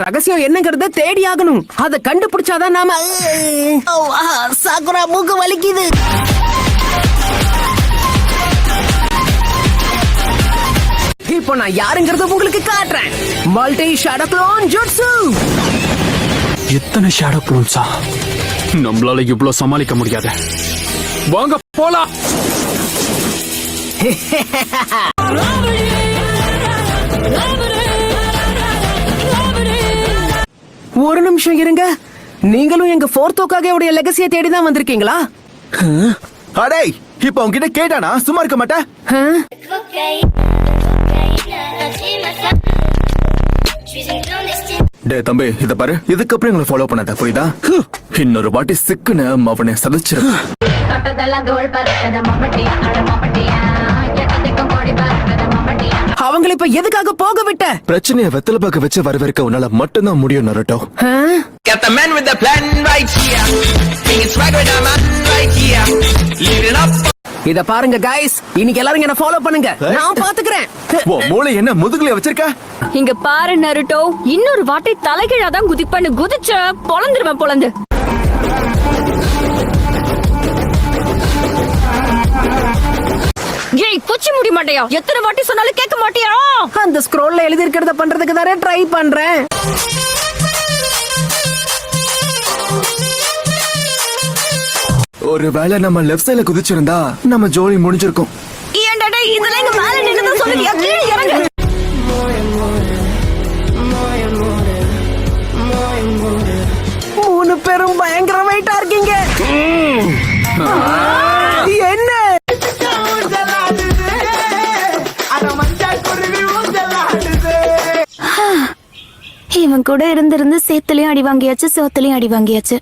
ரகசியம் என்னங்கறத தேடி ஆகணும். அத கண்டுபிடிச்சாதான் நாம. சாக்குரா மூக்கு வலிக்குது. இப்போ நான் யாருங்கறத உங்களுக்கு காட்டுறேன். Multi shadow clone jutsu. எத்தனை ஷேடோ க்ளோன்ஸா? நம்மளால இவ்வளவு சமாளிக்க முடியாது. வாங்க போலாம். ஒரு நிமிஷம் இருங்க. நீங்களும் எங்க ஃபோர்த்தோக்காக உடைய லெகசியை தேடிதான் வந்திருக்கீங்களா? அடே, இப்ப உன்கிட்ட கேட்டானா சும்மா இருக்க மாட்டேன். டே தம்பி, இத பாரு, இதுக்கப்புறம் எங்களை ஃபாலோ பண்ணாத, புரியுதா? இன்னொரு வாட்டி சிக்குன்னு அவனை சதைச்சிரு. அவங்களை இப்ப எதுக்காக போக விட்ட? பிரச்சனையை வெத்தலை பாக்க வச்சு வரவேற்க உன்னால மட்டும்தான் முடியும் Naruto. Got the man with the plan right here. Bringing swag with the man right here. Leave it up. இத பாருங்க guys, இன்னைக்கு எல்லாரும் என்ன ஃபாலோ பண்ணுங்க. நான் பாத்துக்கறேன். ஓ மூளை என்ன முதுகுல வச்சிருக்க? இங்க பாரு நருட்டோ, இன்னொரு வாட்டி தலைகீழா தான் குதிப்பேன்னு குதிச்ச பொளந்துருவேன் பொளந்து. ஏய் குச்சி முடி மாட்டியா? எத்தனை வாட்டி சொன்னாலும் கேட்க மாட்டியா? அந்த ஸ்க்ரோல்ல எழுதி இருக்கிறத பண்றதுக்கு தானே ட்ரை பண்றேன். ஒருவேளை நம்ம லெஃப்ட் சைடுல குதிச்சிருந்தா நம்ம ஜோலி முடிஞ்சிருக்கும். ஏன்டா இதெல்லாம் இங்க மேல நின்னு சொல்லுவியா? கீழ இறங்கு. மூணு பேரும் பயங்கர வெயிட்டா இருக்கீங்க. என்ன இவன் கூட இருந்து சேத்துலயும் அடி வாங்கியாச்சு, சோத்துலயும் அடி வாங்கியாச்சு.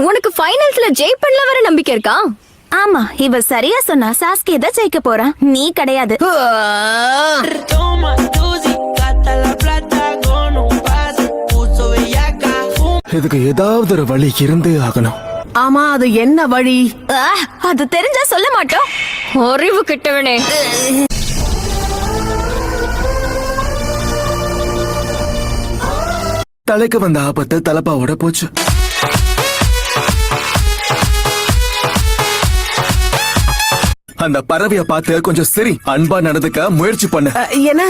உனக்கு ஃபைனல்ஸ்ல ஜெயிப்பன்ல வர நம்பிக்கை இருக்கா? ஆமா, இவ சரியா சொன்னா. சாஸ்கே தான் ஜெயிக்க போறான், நீ கிடையாது. இதுக்கு ஏதாவது ஒரு வழி இருந்தே ஆகணும். ஆமா, அது என்ன வழி? அது தெரிஞ்சா சொல்ல மாட்டோம். அறிவு கிட்டவனே. தலைக்கு வந்த ஆபத்து தலப்பாவோட போச்சு. அந்த பறவைய பார்த்து கொஞ்சம் சரி அன்பா நடந்துக்க முயற்சி பண்ண. என்ன?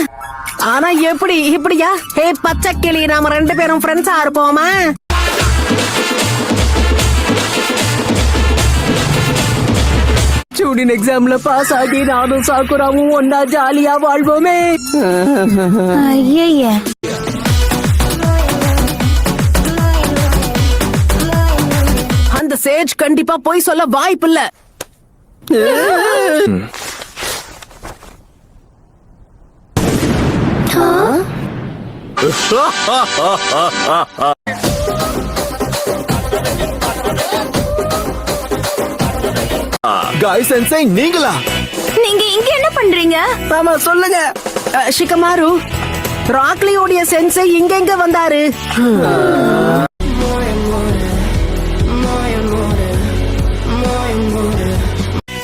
ஆனா எப்படி இப்படியா? ஹே பச்சை கிளி, நாம ரெண்டு பேரும் ஃப்ரெண்ட்ஸா இருப்போமா? ஸ்டூடெண்ட் எக்ஸாம்ல பாஸ் ஆகி நானும் சாக்குராவும் ஒன்னா ஜாலியா வாழ்வோமே. ஐயே, அந்த சேஜ் கண்டிப்பா போய் சொல்ல வாய்ப்பில்ல. காய் சென்சை, நீங்களா? நீங்க இங்க என்ன பண்றீங்க? ஆமா சொல்லுங்க. ஷிகமாரு, ராக்லியோடைய சென்சை இங்க வந்தாரு.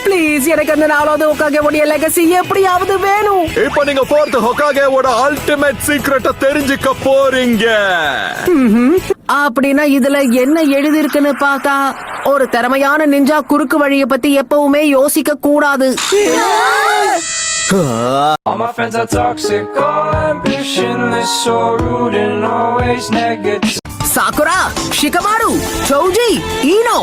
ப்ளீஸ், எனக்கு அந்த 4வது ஹோகாகேவோட லெகசி எப்படியாவது வேணும். இப்போ நீங்க 4th ஹோகாகேவோட அல்டிமேட் சீக்ரெட்ட தெரிஞ்சுக்க போறீங்க. அப்படின்னா இதுல என்ன எழுதி இருக்குன்னு பார்த்தா, ஒரு திறமையான நிஞ்சா குறுக்கு வழிய பத்தி எப்பவுமே யோசிக்க கூடாது. All my friends are toxic, all ambitionless, so rude and always negative. Sakura, Shikamaru, Sowji, Eno,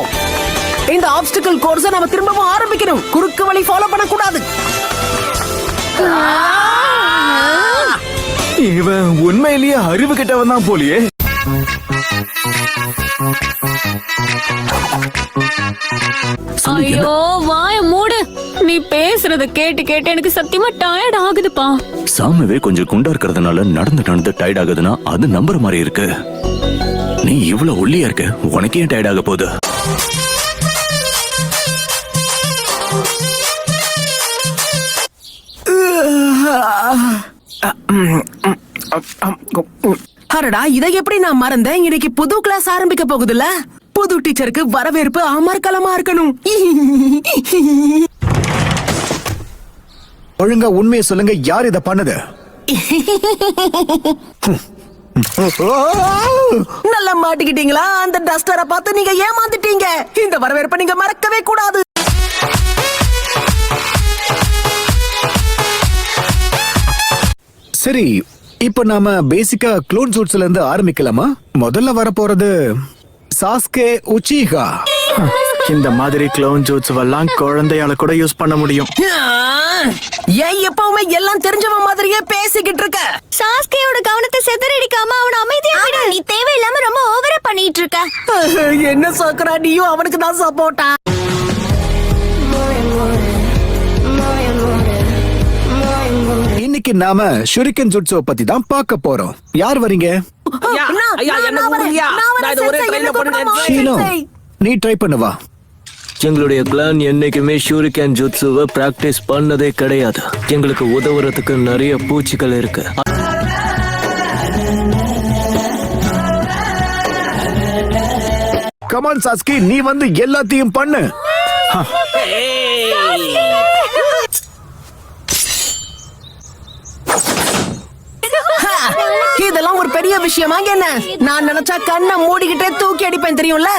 இந்த ஆப்ஸ்டிக்கல் கோர்ஸை நாம திரும்பவும் ஆரம்பிக்கணும். குறுக்கு வழி ஃபாலோ பண்ண கூடாது. இவன் உண்மையிலேயே அறிவு கிட்டவன் தான் போலியே. ஐயோ வாய மூடு. நீ பேசுறத கேட்டு கேட்டு எனக்கு சத்தியமா டயர்ட் ஆகுதுப்பா. சாமவே கொஞ்சம் குண்டா இருக்கிறதுனால நடந்து டயர்ட் ஆகுதுன்னா அது நம்புற மாதிரி இருக்கு. நீ இவ்வளவு ஒல்லியா இருக்க, உனக்கே ஏன் டயர்ட் ஆக போகுது? அரடா, இதை எப்படி நான் மறந்தேன்? இன்னைக்கு புது கிளாஸ் ஆரம்பிக்க போகுதுல்ல. புது டீச்சருக்கு வரவேற்பு அமர்க்கலமா இருக்கணும். ஒழுங்கா உண்மையை சொல்லுங்க, யார் இத பண்ணது? நல்லா மாட்டிக்கிட்டீங்களா? அந்த டஸ்டரை பார்த்து நீங்க ஏமாந்துட்டீங்க. இந்த வரவேற்பை நீங்க மறக்கவே கூடாது. சரி, இப்ப நாம பேசிக்கா க்ளோன் சூட்ஸ்ல இருந்து ஆரம்பிக்கலாமா? முதல்ல வரப்போறது சாஸ்கே உச்சிஹா. இந்த மாதிரி க்ளோன் ஜூட்ஸ் எல்லாம் குழந்தையால கூட யூஸ் பண்ண முடியும். ஏன் எப்பவுமே எல்லாம் தெரிஞ்சவன் மாதிரியே பேசிக்கிட்டு இருக்க? சாஸ்கேயோட கவனத்தை சிதறடிக்காம அவன அமைதியா விடு. நீ தேவையில்லாம ரொம்ப ஓவரா பண்ணிட்டு இருக்க. என்ன சாக்குறா, நீயும் அவனுக்கு தான் சப்போர்ட்டா? இன்னைக்கு நாம ஷுரிகன் ஜுட்ஸோ பத்தி தான் பார்க்க போறோம். யார் வரீங்க? ஷீனோ, நீ ட்ரை பண்ணுவா. எங்களுடைய கிளான் என்னைக்குமே ஷூரிகன் ஜுட்சுவை பிராக்டிஸ் பண்ணதே கிடையாது. எங்களுக்கு உதவுறதுக்கு நிறைய பூச்சிகள் இருக்கு. கமான் சாஸ்கி, நீ வந்து எல்லாத்தையும் பண்ணு. இதெல்லாம் ஒரு பெரிய விஷயமா என்ன? நான் நினைச்சா கண்ணை மூடிக்கிட்டே தூக்கி அடிப்பேன், தெரியும்ல?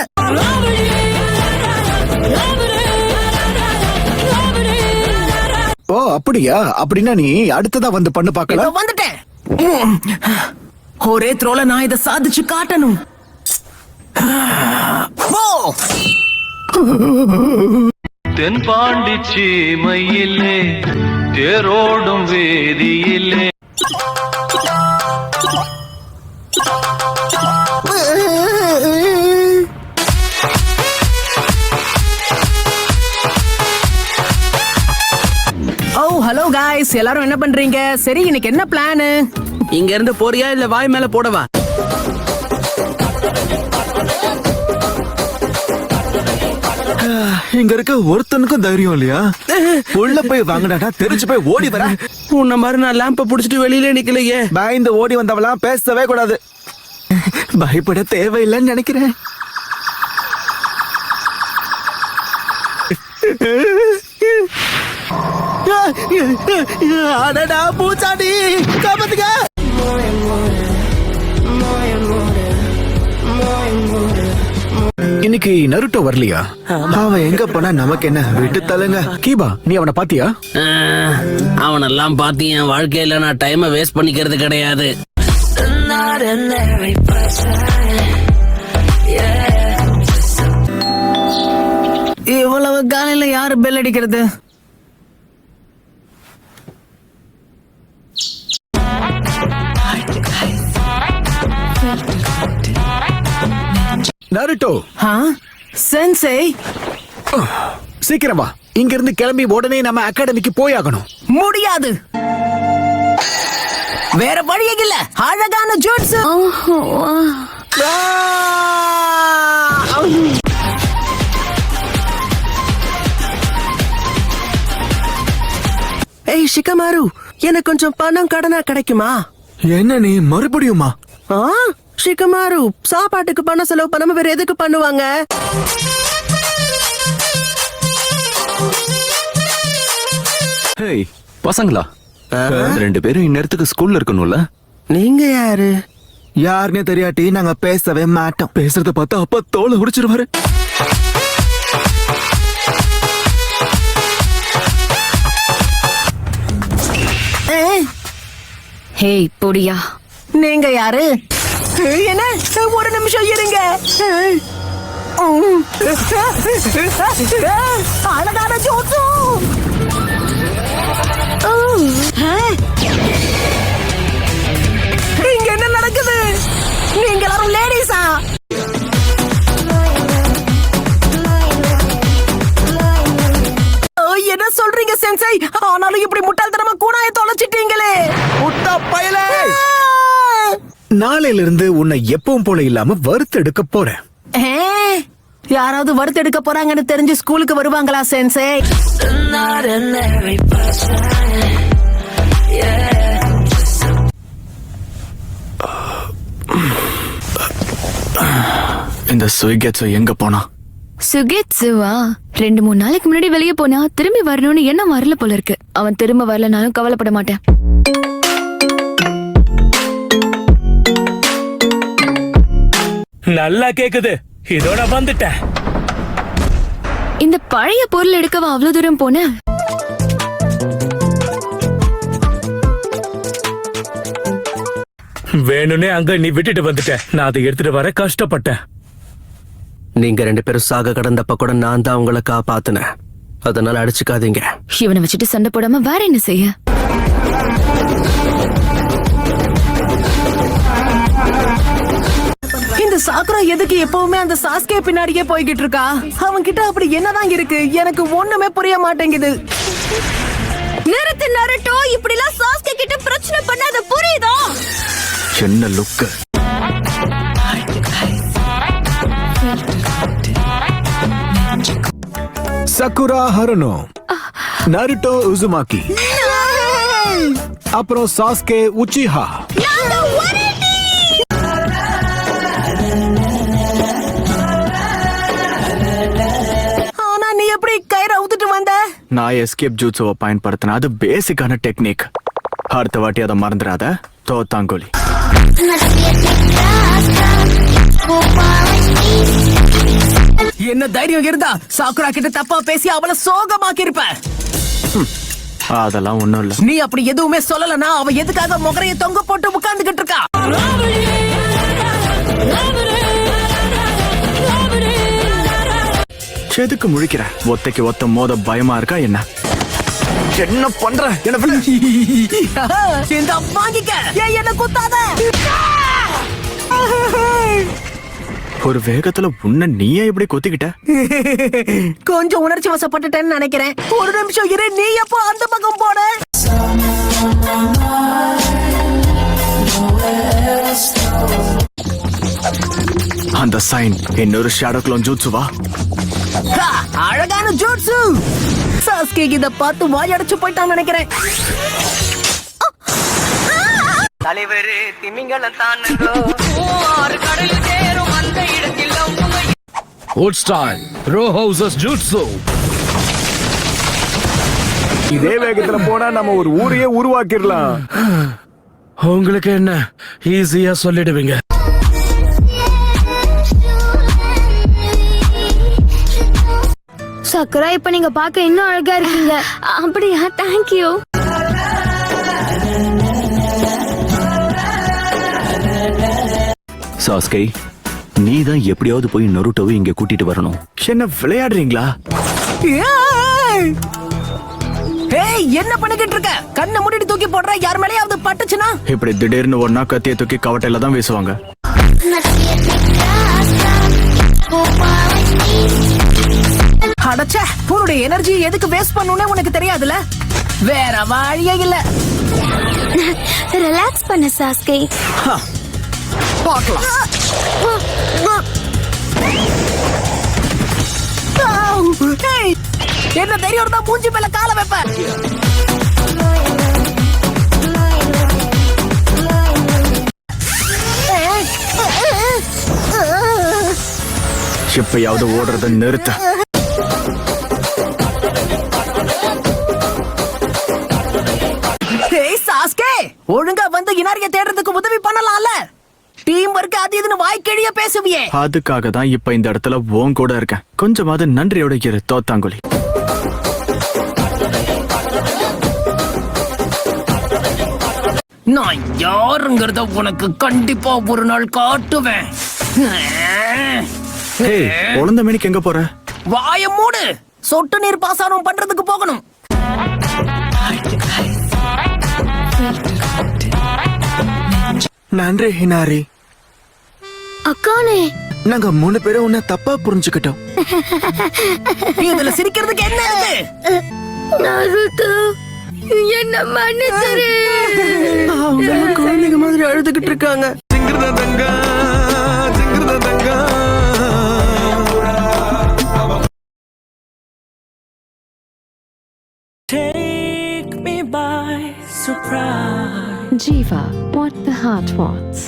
ஓ அப்படியா? அப்படின்னா நீ அடுத்ததா வந்து பண்ணு பார்க்கலாம். வந்துட்டேன். ஒரே த்ரோல நான் இதை சாதிச்சு காட்டணும். தென்பாண்டி சீமையிலே தேரோடும் வேதியிலே ஹலோ காய்ஸ், எல்லாரும் என்ன பண்றீங்க? சரி, இன்னைக்கு என்ன பிளான்? இங்க இருந்து போறியா இல்ல வாய் மேல போடவா? இங்க இருக்க ஒருத்தனுக்கும் தைரியம் இல்லையா? உள்ள போய் வாங்கினா தெரிஞ்சு போய் ஓடி வர. உன்ன மாதிரி நான் லேம்ப புடிச்சிட்டு வெளியில நிக்கலையே. பயந்து ஓடி வந்தவெல்லாம் பேசவே கூடாது. பயப்பட தேவையில்லைன்னு நினைக்கிறேன். அடடா பூச்சாண்டி, காப்பாத்துங்க. இன்னைக்கு நருட்டோ வரலையா? அவன் எங்க போனா நமக்கு என்ன? விட்டு தள்ளுங்க. கீபா, நீ அவனை பாத்தியா? அவனெல்லாம் பார்த்து என் வாழ்க்கையில நான் டைமை வேஸ்ட் பண்ணிக்கிறது கிடையாது. இவ்வளவு காலையில யாரு பெல் அடிக்கிறது? நருட்டோ, சென்சை, சீக்கிரம் வா. இங்க இருந்து கிளம்பி உடனே நம்ம அகாடமிக்கு போயாகணும். முடியாது, வேற வழியே இல்ல. அழகான ஜூட்ஸ். ஏய் ஷிகமாரு, எனக்கு கொஞ்சம் பணம் கடனா கிடைக்குமா? என்ன நீ மறுபடியுமா? ஷிகமாரு, சாப்பாட்டுக்கு பணம் செலவு பண்ணாம வேற எதுக்கு பண்ணுவாங்க? ஹேய் பசங்களா, 2 பேரும் இந்நேரத்துக்கு ஸ்கூல்ல இருக்கணும்ல? நீங்க யாரு? யாருன்னே தெரியாட்டி நாங்க பேசவே மாட்டோம். பேசுறத பார்த்தா அப்பா தோலை உடைச்சிருவாரு. ஹேய் பொடியா, நீங்க யாரு? என்ன? ஒரு நிமிஷம் இருங்க. அழகான ஜோசு. இங்க என்ன நடக்குது? நீங்க எல்லாரும் லேடிஸா? என்ன சொல்றீங்க சென்சை? ஆனாலும் இப்படி முட்டாள்தனமா கூடாய தொலைச்சிட்டீங்களே. முட்டா பயலே! நாளையில இருந்து உன்னை எப்பவும் போல இல்லாம வறுத்தெடுக்க போறேன். யாராவது வறுத்தெடுக்க போறாங்கன்னு தெரிஞ்சு ஸ்கூலுக்கு வருவாங்களா சென்சை? இந்த சுயிகெட்சு எங்க போனா? சுகெட்சுவா? 2-3 நாளைக்கு முன்னாடி வெளியே போனா திரும்பி வரணும்னு என்ன வரல போல இருக்கு. அவன் திரும்ப வரலனாலும் கவலைப்பட மாட்டேன். நல்லா கேக்குது, இதோட வந்துட்டேன். இந்த பழைய பொருள் எடுக்கவா அவ்வளவு தூரம் போன? வேணும்னே அங்க நீ விட்டுட்டு வந்துட்ட. நான் அதை எடுத்துட்டு வர கஷ்டப்பட்டேன். நீங்க 2 பேரும் சாக கடந்தப்ப கூட நான் தான் உங்களை காப்பாத்தினேன். அதனால அடிச்சுக்காதீங்க. இவனை வச்சுட்டு சண்டை போடாம வேற என்ன செய்ய? இந்த சாக்குரா எதுக்கு எப்பவுமே அந்த சாஸ்கே பின்னாடியே போய்கிட்டு இருக்கா? அவன் கிட்ட அப்படி என்னதான் இருக்கு? எனக்கு ஒண்ணுமே புரிய மாட்டேங்குது. நிறுத்து நருட்டோ, இப்படிலாம் சாஸ்கே கிட்ட பிரச்சனை பண்ணாத, புரியுதா? என்ன லுக்கு! சக்குரா ஹருனோ, நருட்டோ உசுமாக்கி, அப்புறம் சாஸ்கே உச்சிஹா. ஆனா நீ எப்படி கயிறை அவுத்துட்டு வந்த? நான் எஸ்கேப் ஜூட்ஸுவை பயன்படுத்தின அது பேசிக்கான டெக்னிக். அடுத்த வாட்டி அதை மறந்துடாத. தோத்தாங்கோலி. என்ன தைரியம் இருந்தா சாக்குரா கிட்ட தப்பா பேசி அவளை சோகமாக்கி இருப்ப. அதெல்லாம் ஒண்ணும் இல்ல. நீ அப்படி எதுவுமே சொல்லலனா அவ எதுக்காக முகரைய தொங்க போட்டு உட்கார்ந்துகிட்டு இருக்கா? எதுக்கு முழிக்கிற? ஒத்தைக்கு ஒத்த மோத பயமா இருக்கா என்ன? என்ன பண்ற? என்ன இந்த வாங்கிக்க. ஏன் என்ன குத்தாத? ஒரு வேகத்துல உன்ன நீயே இப்படி கொத்திக்கிட்ட? கொஞ்சம் உணர்ச்சி வசப்பட்டுட்டேன்னு நினைக்கிறேன். ஒரு நிமிஷம் இரு. நீ எப்போ அந்த பக்கம் போன? அந்த சைன் இன்னொரு ஷேடோ க்ளோன் ஜூட்ஸுவா? அழகான ஜூட்ஸு. சாஸ்கே இத பார்த்து வாயடைச்சு போயிட்டான்னு நினைக்கிறேன். தலைவரே திமிங்கலம் தானுங்கோ ஆறு கடலில் சேரும் அந்த இடத்தில் Old style, row houses jutsu. இதே வேகத்துல போனா நம்ம ஒரு ஊரையே உருவாக்கிடலாம். உங்களுக்கு என்ன ஈஸியா சொல்லிடுவீங்க. சக்கரா, இப்ப நீங்க பார்க்க இன்னும் அழகா இருக்கீங்க. அப்படியா? தேங்க்யூ. சாஸ்கே, நீ தான் எப்படியாவது போய் நருட்டோவை இங்க கூட்டிட்டு வரணும். என்ன விளையாடுறீங்களா? ஏய், என்ன பண்ணிக்கிட்டு இருக்க? கண்ணை மூடிட்டு தூக்கி போடுற. யார் மேலயாவது பட்டுச்சுனா? இப்படி திடீர்னு ஒன்னா கத்திய தூக்கி கவட்டையில தான் வீசுவாங்க. அடச்சே, உன்னுடைய எனர்ஜி எதுக்கு வேஸ்ட் பண்ணணும்னு உனக்கு தெரியாதுல? வேற வழியே இல்ல. ரிலாக்ஸ் பண்ணு சாஸ்கே. பார்க்கலாம். ஏய், என்ன தைரியம் இருந்தா மூஞ்சி மேல கால வைப்ப. எப்பயாவது ஓடுறத நிறுத்த. ஏய் சாஸ்கே, ஒழுங்கா வந்து இனாரிய தேடுறதுக்கு உதவி பண்ணலாம்ல? டீம் ஒர்க் அது இதுன்னு வாய்க்கிழிய பேசுவியே. அதுக்காக தான் இப்ப இந்த இடத்துல உன் கூட இருக்கேன். கொஞ்சமாவது நன்றியோட இரு தோத்தாங்கோலி. நான் யாருங்கிறத உனக்கு கண்டிப்பா ஒரு நாள் காட்டுவேன். ஏய், குழந்தை மணிக்கு எங்க போற? வாய மூடு. சொட்டு நீர் பாசனம் பண்றதுக்கு போகணும். நன்றி ஹினாரி. அக்கானே, நாங்க 3 பேரும் உன்னை தப்பா புரிஞ்சுக்கிட்டோம். இதுல சிரிக்கிறதுக்கு என்ன இருக்கு? நருட்டோ, என்ன மன்னிச்சிரு. அவங்க குழந்தைங்க மாதிரி அழுதுகிட்டு இருக்காங்க. Take me by surprise. Jiva, what the heart wants.